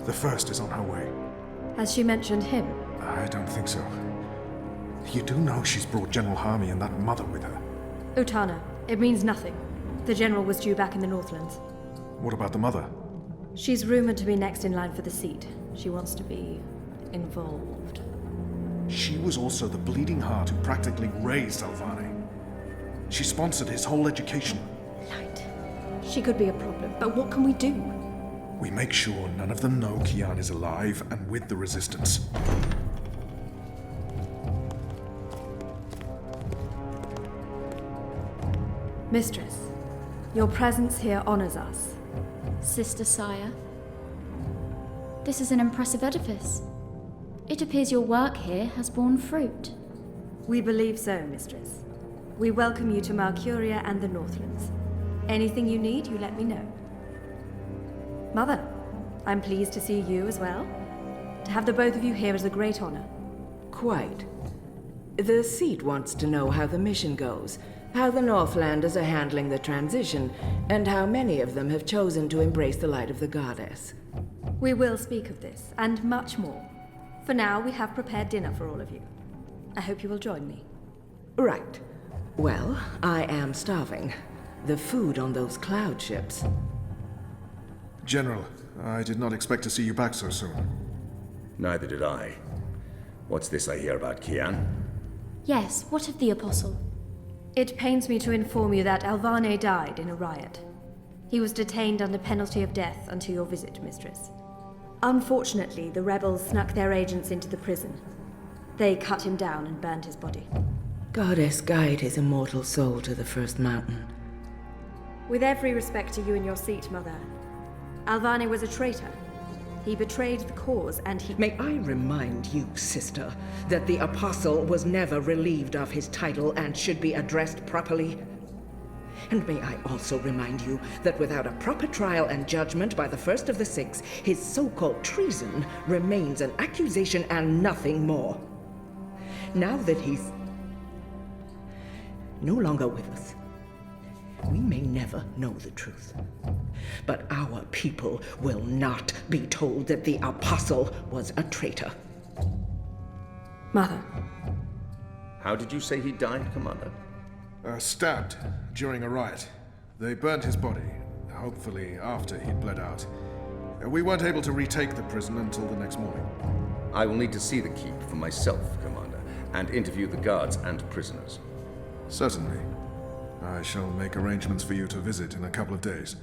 The first is on her way. Has she mentioned him? I don't think so. You do know she's brought General Harmy and that mother with her. Utana, it means nothing. The General was due back in the Northlands. What about the mother? She's rumored to be next in line for the seat. She wants to be involved. She was also the bleeding heart who practically raised Alvane. She sponsored his whole education. Light. She could be a problem, but what can we do? We make sure none of them know Kian is alive and with the Resistance. Mistress, your presence here honors us. Sister Sire, this is an impressive edifice. It appears your work here has borne fruit. We believe so, Mistress. We welcome you to Malcuria and the Northlands. Anything you need, you let me know. Mother, I'm pleased to see you as well. To have the both of you here is a great honor. Quite. The seat wants to know how the mission goes, how the Northlanders are handling the transition, and how many of them have chosen to embrace the light of the goddess. We will speak of this, and much more. For now, we have prepared dinner for all of you. I hope you will join me. Right. Well, I am starving. The food on those cloud ships. General, I did not expect to see you back so soon. Neither did I. What's this I hear about Kian? Yes, what of the Apostle? It pains me to inform you that Alvane died in a riot. He was detained under penalty of death until your visit, Mistress. Unfortunately, the rebels snuck their agents into the prison. They cut him down and burned his body. Goddess, guide his immortal soul to the first mountain. With every respect to you and your seat, Mother, Alvane was a traitor. He betrayed the cause and he— May I remind you, sister, that the Apostle was never relieved of his title and should be addressed properly? And may I also remind you that without a proper trial and judgment by the first of the six, his so-called treason remains an accusation and nothing more. Now that he's no longer with us, we may never know the truth. But our people will not be told that the Apostle was a traitor. Mother. How did you say he died, Commander? Stabbed during a riot. They burned his body, hopefully after he'd bled out. We weren't able to retake the prison until the next morning. I will need to see the keep for myself, Commander, and interview the guards and prisoners. Certainly. I shall make arrangements for you to visit in a couple of days.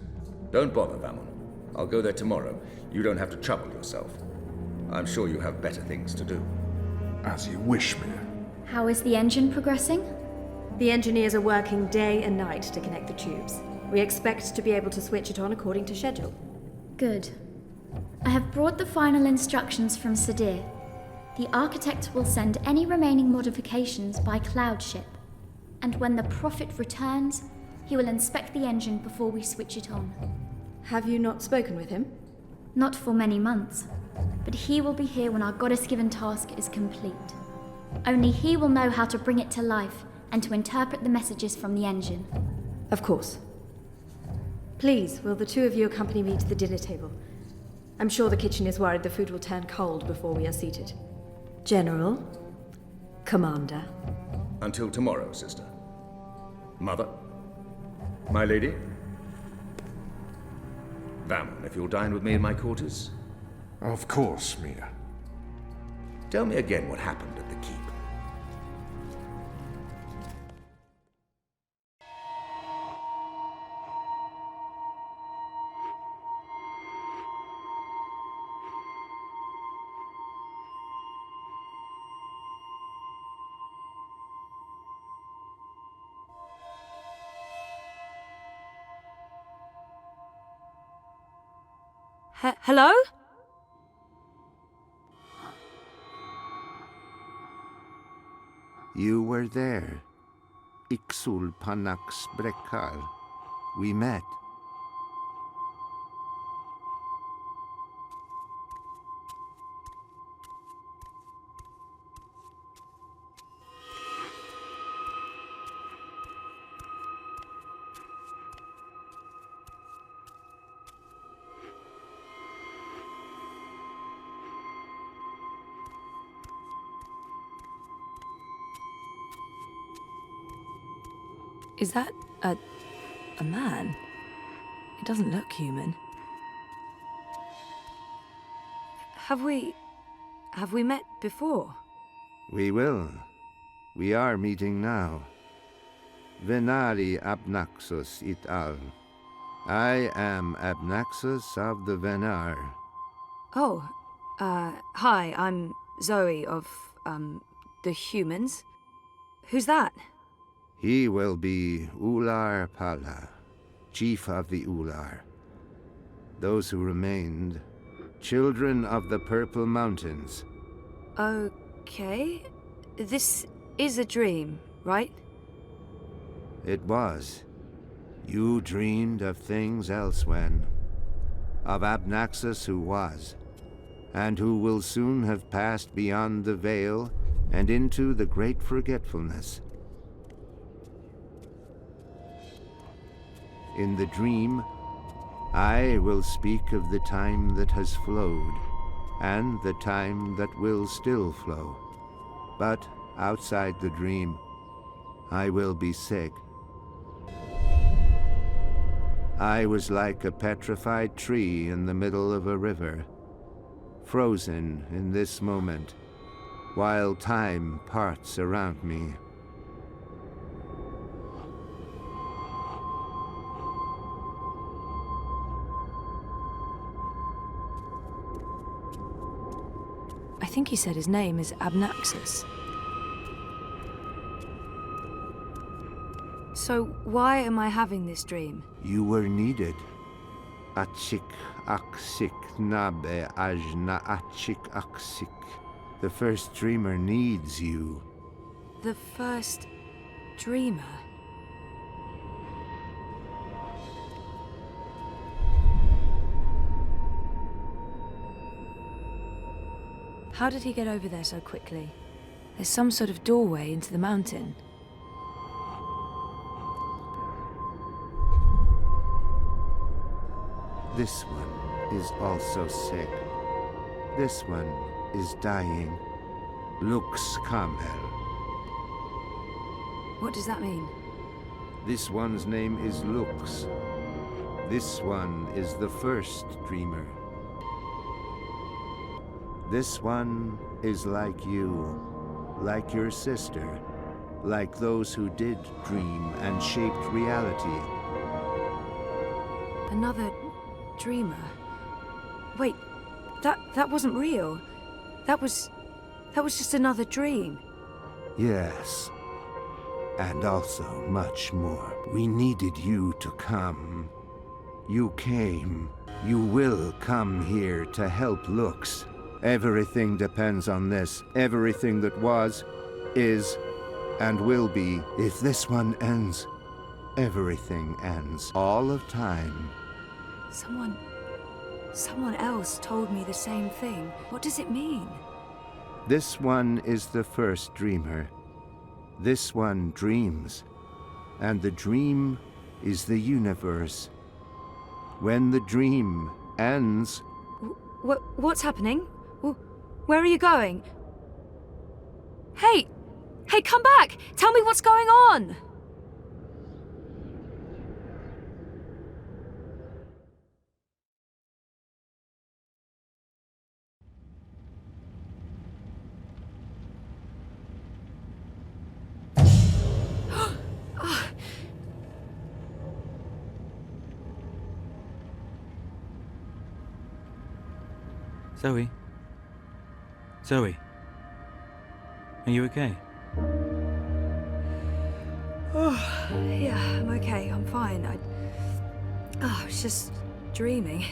Don't bother, Vamon. I'll go there tomorrow. You don't have to trouble yourself. I'm sure you have better things to do. As you wish, Mia. How is the engine progressing? The engineers are working day and night to connect the tubes. We expect to be able to switch it on according to schedule. Good. I have brought the final instructions from Sadir. The architect will send any remaining modifications by cloud ship. And when the Prophet returns, he will inspect the engine before we switch it on. Have you not spoken with him? Not for many months, but he will be here when our goddess-given task is complete. Only he will know how to bring it to life and to interpret the messages from the engine. Of course. Please, will the two of you accompany me to the dinner table? I'm sure the kitchen is worried the food will turn cold before we are seated. General, Commander. Until tomorrow, sister. Mother? My lady? Vamon, if you'll dine with me in my quarters. Of course, Mia. Tell me again what happened at the keep. Hello? You were there. Ixul Panax Brekar. We met. Is that a man? It doesn't look human. Have we met before? We will. We are meeting now. Venari Abnaxus it al. I am Abnaxus of the Venar. Oh, hi, I'm Zoe of, the humans. Who's that? He will be Ular Pala, chief of the Ular. Those who remained, children of the Purple Mountains. Okay. This is a dream, right? It was. You dreamed of things elsewhen. Of Abnaxus who was, and who will soon have passed beyond the veil and into the great forgetfulness. In the dream, I will speak of the time that has flowed, and the time that will still flow. But outside the dream, I will be sick. I was like a petrified tree in the middle of a river, frozen in this moment, while time parts around me. I think he said his name is Abnaxus. So why am I having this dream? You were needed. Achik aksik nabe ajna achik aksik. The first dreamer needs you. The first dreamer? How did he get over there so quickly? There's some sort of doorway into the mountain. This one is also sick. This one is dying. Lux Kamel. What does that mean? This one's name is Lux. This one is the first dreamer. This one is like you, like your sister, like those who did dream and shaped reality. Another dreamer? Wait, that wasn't real. That was just another dream. Yes. And also much more. We needed you to come. You came. You will come here to help Lux. Everything depends on this. Everything that was, is, and will be. If this one ends, everything ends. All of time. Someone else told me the same thing. What does it mean? This one is the first dreamer. This one dreams. And the dream is the universe. When the dream ends... What's happening? Where are you going? Hey! Hey, come back! Tell me what's going on! Zoe? Zoe? Are you okay? Oh, yeah, I'm okay. I'm fine. I was just dreaming.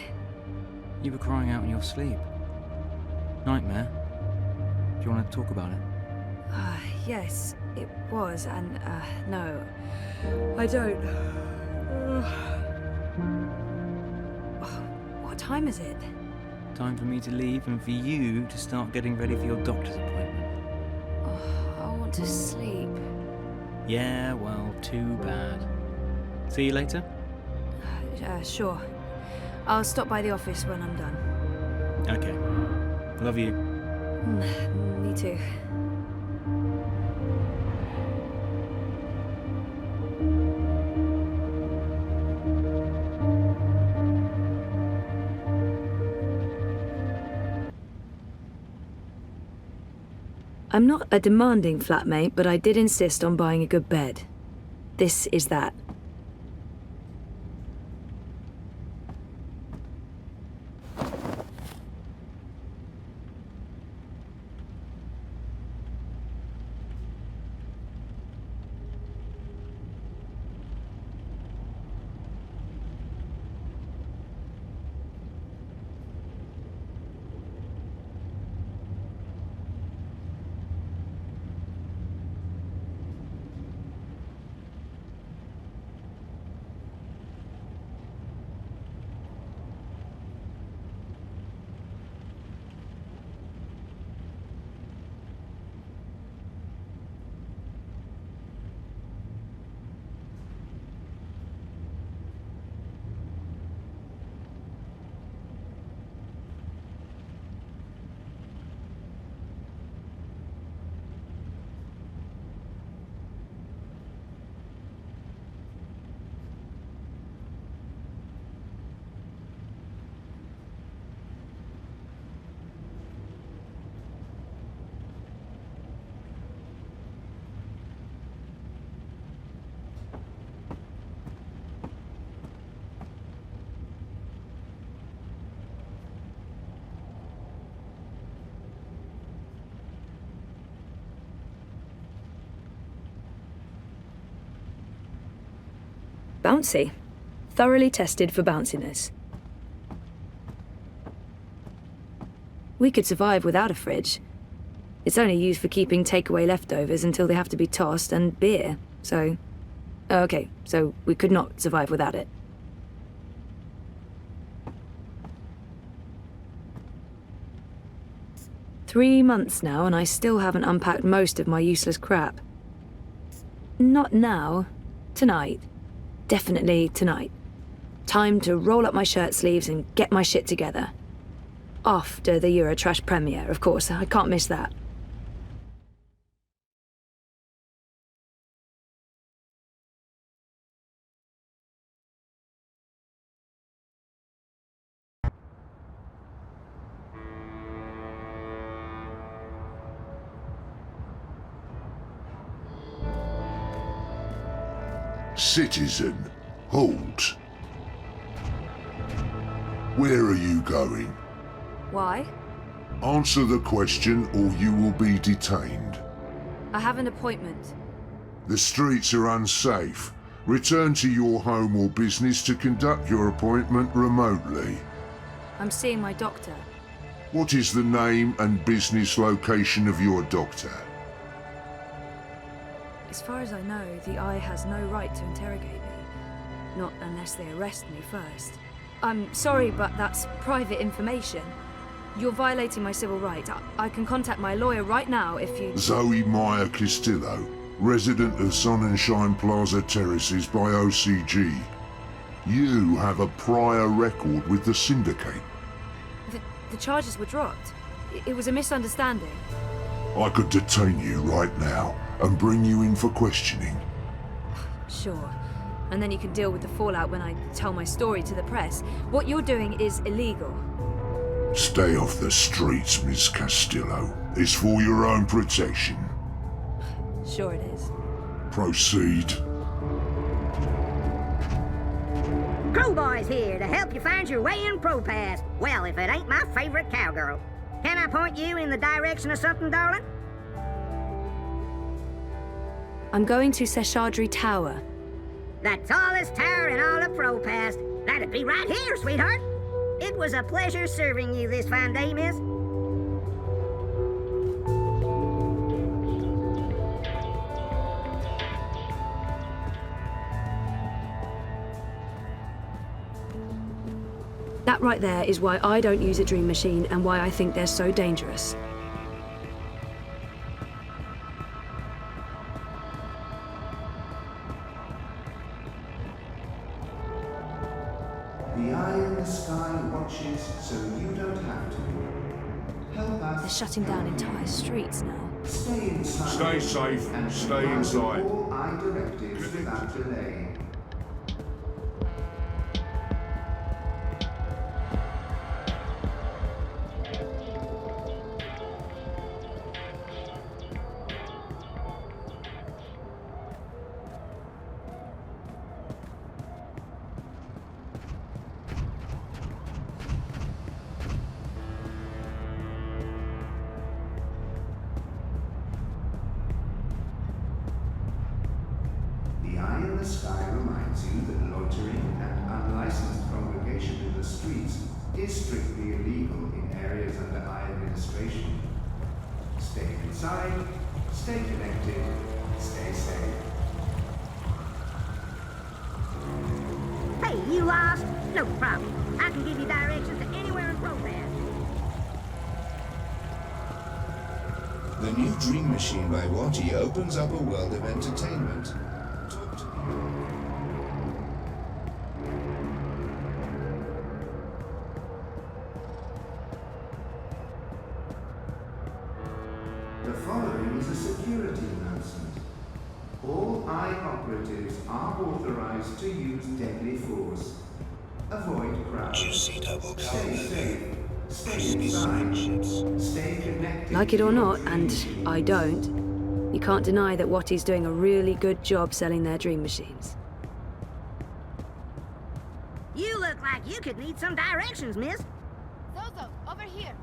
You were crying out in your sleep. Nightmare? Do you want to talk about it? Yes, it was, and, no. I don't. What time is it? Time for me to leave and for you to start getting ready for your doctor's appointment. Oh, I want to sleep. Yeah, well, too bad. See you later? Sure. I'll stop by the office when I'm done. Okay. Love you. Me too. I'm not a demanding flatmate, but I did insist on buying a good bed. This is that. Bouncy. Thoroughly tested for bounciness. We could survive without a fridge. It's only used for keeping takeaway leftovers until they have to be tossed, and beer, so... Okay, so we could not survive without it. Three months now, and I still haven't unpacked most of my useless crap. Not now. Tonight. Definitely tonight. Time to roll up my shirt sleeves and get my shit together. After the Eurotrash premiere, of course. I can't miss that. Citizen, halt. Where are you going? Why? Answer the question or you will be detained. I have an appointment. The streets are unsafe. Return to your home or business to conduct your appointment remotely. I'm seeing my doctor. What is the name and business location of your doctor? As far as I know, the Eye has no right to interrogate me. Not unless they arrest me first. I'm sorry, but that's private information. You're violating my civil rights. I can contact my lawyer right now if you... Zoe Meyer Castillo, resident of Sonnenschein Plaza Terraces by OCG. You have a prior record with the Syndicate. The charges were dropped. It was a misunderstanding. I could detain you right now and bring you in for questioning. Sure. And then you can deal with the fallout when I tell my story to the press. What you're doing is illegal. Stay off the streets, Miss Castillo. It's for your own protection. Sure it is. Proceed. Crowboy's here to help you find your way in ProPass. Well, if it ain't my favorite cowgirl. Can I point you in the direction of something, darling? I'm going to Seshadri Tower. The tallest tower in all of ProPass. That'd be right here, sweetheart. It was a pleasure serving you this fine day, miss. That right there is why I don't use a dream machine and why I think they're so dangerous. The eye in the sky watches so you don't have to. Help us. They're shutting down entire streets now. Stay inside. Stay safe. And Stay comply with inside. all eye directives without delay. the sky reminds you that loitering and unlicensed congregation in the streets is strictly illegal in areas under my administration. Stay inside, stay connected, stay safe. Hey, you lost? No problem. I can give you directions to anywhere in Propass. The new Dream Machine by Watty opens up a world of entertainment. Talk to me. The following is a security announcement. All eye operatives are authorized to use deadly force. Avoid crowds. Stay safe. Stay inside. Stay connected. Like it or not, and I don't, you can't deny that Watty's doing a really good job selling their dream machines. You look like you could need some directions, miss. Zozo, over here.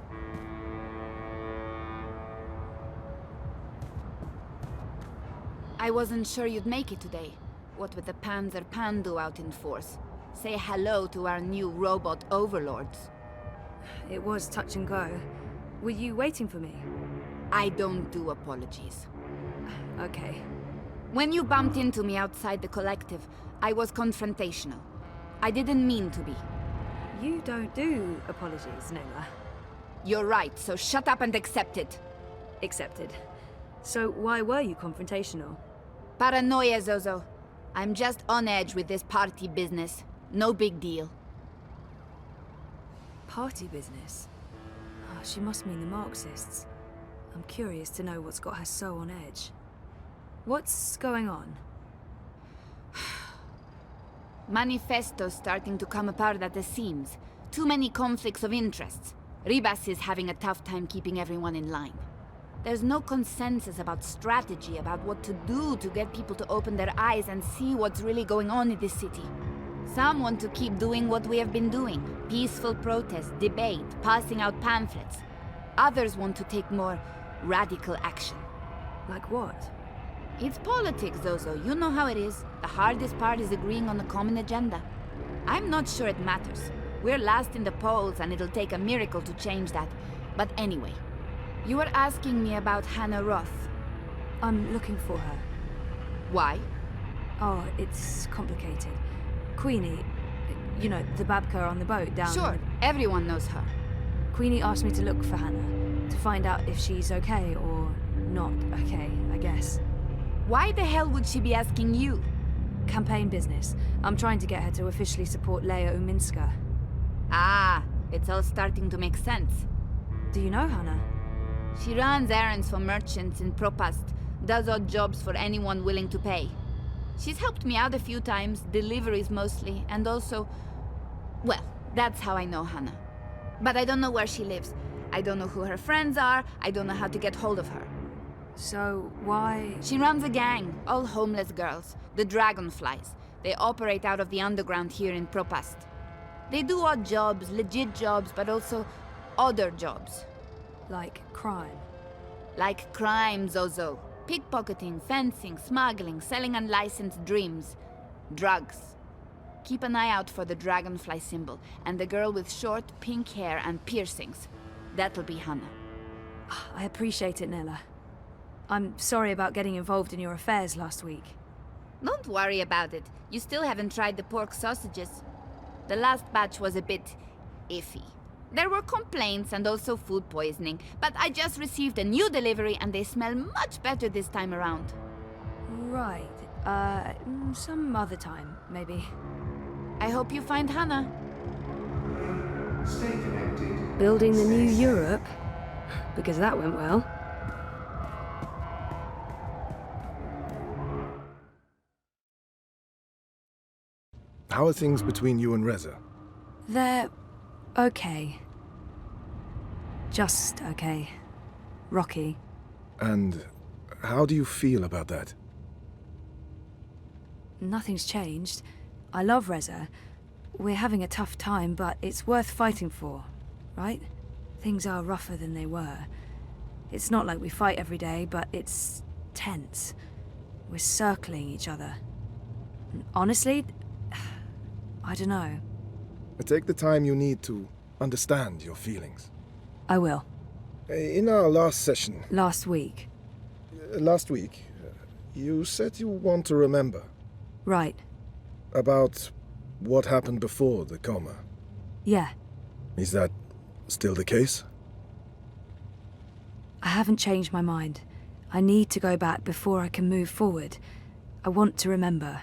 I wasn't sure you'd make it today. What with the Panzer Pandu out in force. Say hello to our new robot overlords. It was touch and go. Were you waiting for me? I don't do apologies. Okay. When you bumped into me outside the collective, I was confrontational. I didn't mean to be. You don't do apologies, Nayla. You're right, so shut up and accept it. Accepted. So why were you confrontational? Paranoia, Zozo. I'm just on edge with this party business. No big deal. Party business? Oh, she must mean the Marxists. I'm curious to know what's got her so on edge. What's going on? Manifesto's starting to come apart at the seams. Too many conflicts of interests. Ribas is having a tough time keeping everyone in line. There's no consensus about strategy, about what to do to get people to open their eyes and see what's really going on in this city. Some want to keep doing what we have been doing. Peaceful protest, debate, passing out pamphlets. Others want to take more radical action. Like what? It's politics, Zozo. You know how it is. The hardest part is agreeing on a common agenda. I'm not sure it matters. We're last in the polls and it'll take a miracle to change that. But anyway, you were asking me about Hannah Roth. I'm looking for her. Why? Oh, it's complicated. Queenie, you know, the Babka on the boat down... Sure, everyone knows her. Queenie asked me to look for Hannah, to find out if she's okay or not okay, I guess. Why the hell would she be asking you? Campaign business. I'm trying to get her to officially support Leia Uminska. Ah, it's all starting to make sense. Do you know Hannah? She runs errands for merchants in Propast, does odd jobs for anyone willing to pay. She's helped me out a few times, deliveries mostly, and also... Well, that's how I know Hannah. But I don't know where she lives. I don't know who her friends are, I don't know how to get hold of her. So, why... She runs a gang, all homeless girls, the Dragonflies. They operate out of the underground here in Propast. They do odd jobs, legit jobs, but also other jobs. Like crime? Like crime, Zozo. Pickpocketing, fencing, smuggling, selling unlicensed dreams. Drugs. Keep an eye out for the dragonfly symbol, and the girl with short, pink hair and piercings. That'll be Hannah. I appreciate it, Nella. I'm sorry about getting involved in your affairs last week. Don't worry about it. You still haven't tried the pork sausages. The last batch was a bit iffy. There were complaints and also food poisoning, but I just received a new delivery and they smell much better this time around. Right. Some other time, maybe. I hope you find Hannah. Stay connected. Building the new Europe? Because that went well. How are things between you and Reza? They're okay. Just okay. Rocky. And how do you feel about that? Nothing's changed. I love Reza. We're having a tough time, but it's worth fighting for, right? Things are rougher than they were. It's not like we fight every day, but it's tense. We're circling each other. Honestly, I don't know. Take the time you need to understand your feelings. I will. In our last session... Last week. Last week, you said you want to remember. Right. About what happened before the coma. Yeah. Is that still the case? I haven't changed my mind. I need to go back before I can move forward. I want to remember.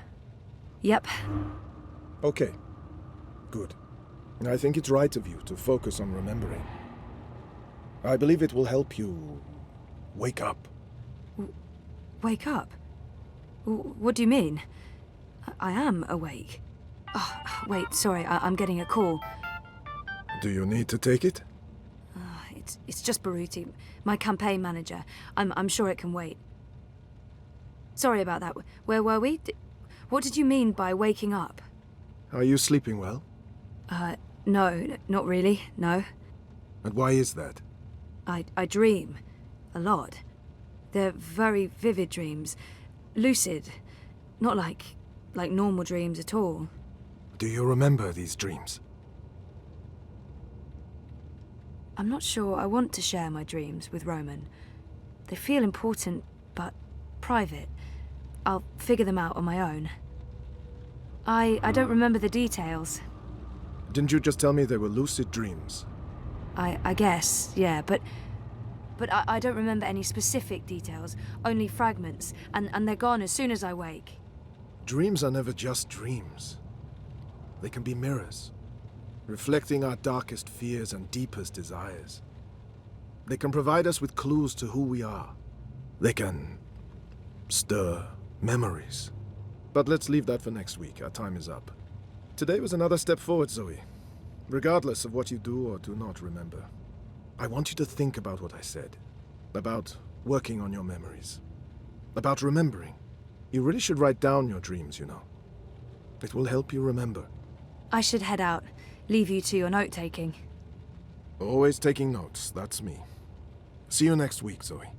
Yep. Okay. Good. I think it's right of you to focus on remembering. I believe it will help you wake up. Wake up? What do you mean? I am awake. Oh, wait, sorry, I'm getting a call. Do you need to take it? It's just Baruti, my campaign manager. I'm sure it can wait. Sorry about that. Where were we? What did you mean by waking up? Are you sleeping well? No, not really, no. And why is that? I dream. A lot. They're very vivid dreams. Lucid. Not like normal dreams at all. Do you remember these dreams? I'm not sure I want to share my dreams with Roman. They feel important, but private. I'll figure them out on my own. I don't remember the details. Didn't you just tell me they were lucid dreams? I guess, yeah, but I don't remember any specific details, only fragments, and they're gone as soon as I wake. Dreams are never just dreams. They can be mirrors, reflecting our darkest fears and deepest desires. They can provide us with clues to who we are. They can stir memories. But let's leave that for next week. Our time is up. Today was another step forward, Zoe. Regardless of what you do or do not remember, I want you to think about what I said. About working on your memories. About remembering. You really should write down your dreams, you know. It will help you remember. I should head out. Leave you to your note-taking. Always taking notes, that's me. See you next week, Zoe.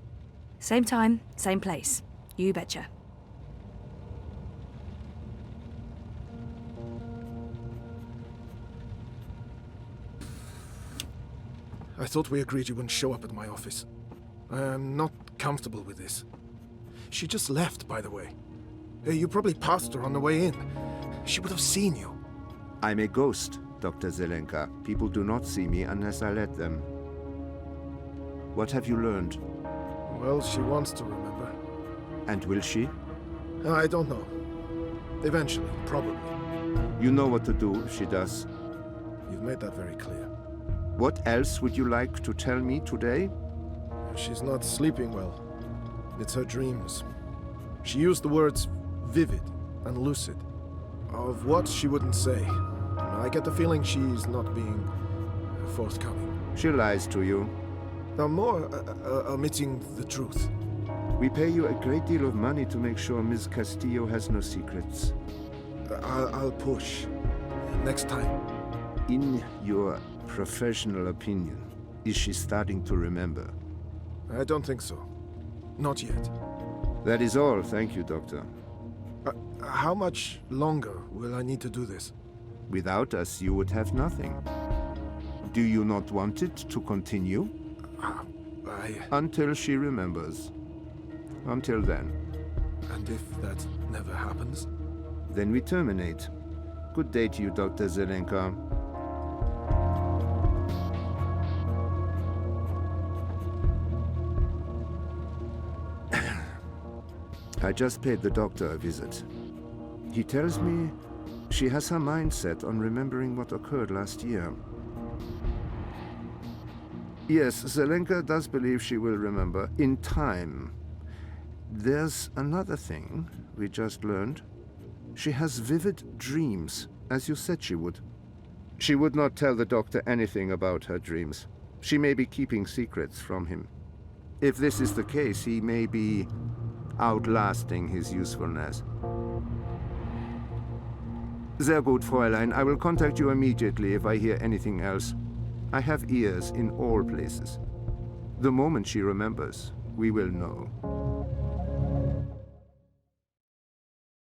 Same time, same place. You betcha. I thought we agreed you wouldn't show up at my office. I am not comfortable with this. She just left, by the way. You probably passed her on the way in. She would have seen you. I'm a ghost, Dr. Zelenka. People do not see me unless I let them. What have you learned? Well, she wants to remember. And will she? I don't know. Eventually, probably. You know what to do if she does. You've made that very clear. What else would you like to tell me today? She's not sleeping well. It's her dreams. She used the words vivid and lucid. Of what she wouldn't say. I get the feeling she's not being forthcoming. She lies to you. More omitting the truth. We pay you a great deal of money to make sure Ms. Castillo has no secrets. I'll push. Next time. In your professional opinion, is she starting to remember? I don't think so. Not yet. That is all. Thank you, Doctor. How much longer will I need to do this? Without us, you would have nothing. Do you not want it to continue? Until she remembers. Until then. And if that never happens? Then we terminate. Good day to you, Dr. Zelenka. I just paid the doctor a visit. He tells me she has her mind set on remembering what occurred last year. Yes, Zelenka does believe she will remember in time. There's another thing we just learned. She has vivid dreams, as you said she would. She would not tell the doctor anything about her dreams. She may be keeping secrets from him. If this is the case, he may be outlasting his usefulness. Sehr gut, Fräulein. I will contact you immediately if I hear anything else. I have ears in all places. The moment she remembers, we will know.